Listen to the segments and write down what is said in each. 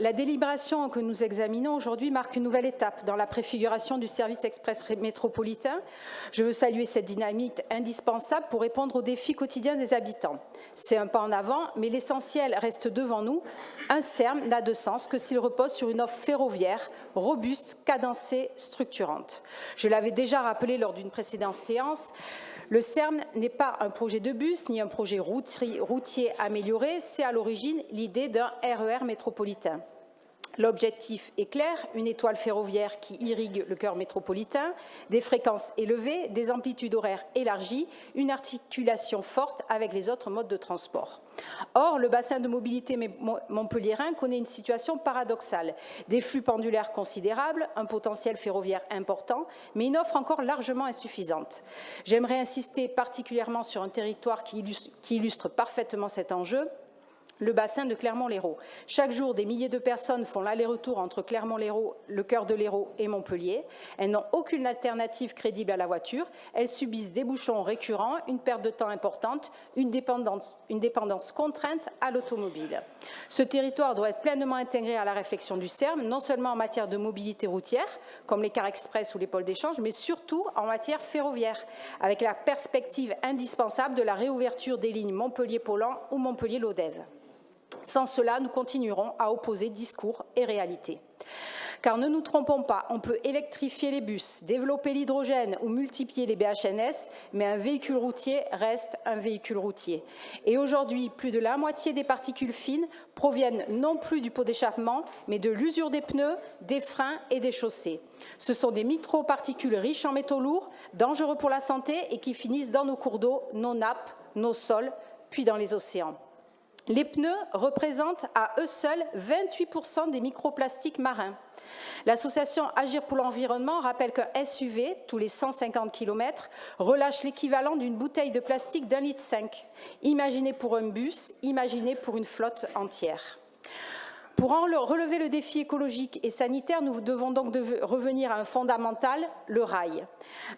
La délibération que nous examinons aujourd'hui marque une nouvelle étape dans la préfiguration du service express métropolitain. Je veux saluer cette dynamique indispensable pour répondre aux défis quotidiens des habitants. C'est un pas en avant, mais l'essentiel reste devant nous. Un SERM n'a de sens que s'il repose sur une offre ferroviaire robuste, cadencée, structurante. Je l'avais déjà rappelé lors d'une précédente séance. Le SERM n'est pas un projet de bus ni un projet routier amélioré, c'est à l'origine l'idée d'un RER métropolitain. L'objectif est clair, une étoile ferroviaire qui irrigue le cœur métropolitain, des fréquences élevées, des amplitudes horaires élargies, une articulation forte avec les autres modes de transport. Or, le bassin de mobilité montpelliérain connaît une situation paradoxale. Des flux pendulaires considérables, un potentiel ferroviaire important, mais une offre encore largement insuffisante. J'aimerais insister particulièrement sur un territoire qui illustre parfaitement cet enjeu, le bassin de Clermont-Lérault. Chaque jour, des milliers de personnes font l'aller-retour entre Clermont-Lérault, le cœur de l'Hérault et Montpellier. Elles n'ont aucune alternative crédible à la voiture. Elles subissent des bouchons récurrents, une perte de temps importante, une dépendance contrainte à l'automobile. Ce territoire doit être pleinement intégré à la réflexion du SERM, non seulement en matière de mobilité routière, comme les cars express ou les pôles d'échange, mais surtout en matière ferroviaire, avec la perspective indispensable de la réouverture des lignes Montpellier-Paulan ou Montpellier-Lodève. Sans cela, nous continuerons à opposer discours et réalité. Car ne nous trompons pas, on peut électrifier les bus, développer l'hydrogène ou multiplier les BHNS, mais un véhicule routier reste un véhicule routier. Et aujourd'hui, plus de la moitié des particules fines proviennent non plus du pot d'échappement, mais de l'usure des pneus, des freins et des chaussées. Ce sont des microparticules riches en métaux lourds, dangereux pour la santé et qui finissent dans nos cours d'eau, nos nappes, nos sols, puis dans les océans. Les pneus représentent à eux seuls 28% des microplastiques marins. L'association Agir pour l'environnement rappelle qu'un SUV, tous les 150 km, relâche l'équivalent d'une bouteille de plastique d'1,5 litre. Imaginez pour un bus, imaginez pour une flotte entière. Pour en relever le défi écologique et sanitaire, nous devons donc revenir à un fondamental, le rail.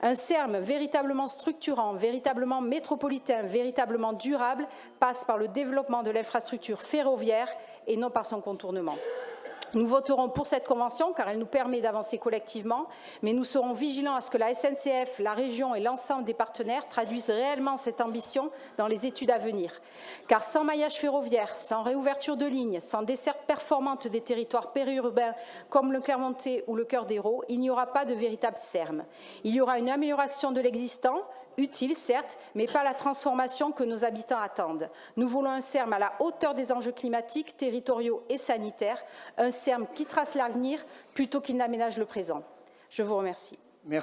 Un SERM véritablement structurant, véritablement métropolitain, véritablement durable, passe par le développement de l'infrastructure ferroviaire et non par son contournement. Nous voterons pour cette convention car elle nous permet d'avancer collectivement, mais nous serons vigilants à ce que la SNCF, la région et l'ensemble des partenaires traduisent réellement cette ambition dans les études à venir. Car sans maillage ferroviaire, sans réouverture de lignes, sans desserte performante des territoires périurbains comme le Clermontais ou le cœur d'Hérault, il n'y aura pas de véritable SERM. Il y aura une amélioration de l'existant, utile certes, mais pas la transformation que nos habitants attendent. Nous voulons un SERM à la hauteur des enjeux climatiques, territoriaux et sanitaires, un SERM qui trace l'avenir plutôt qu'il n'aménage le présent. Je vous remercie.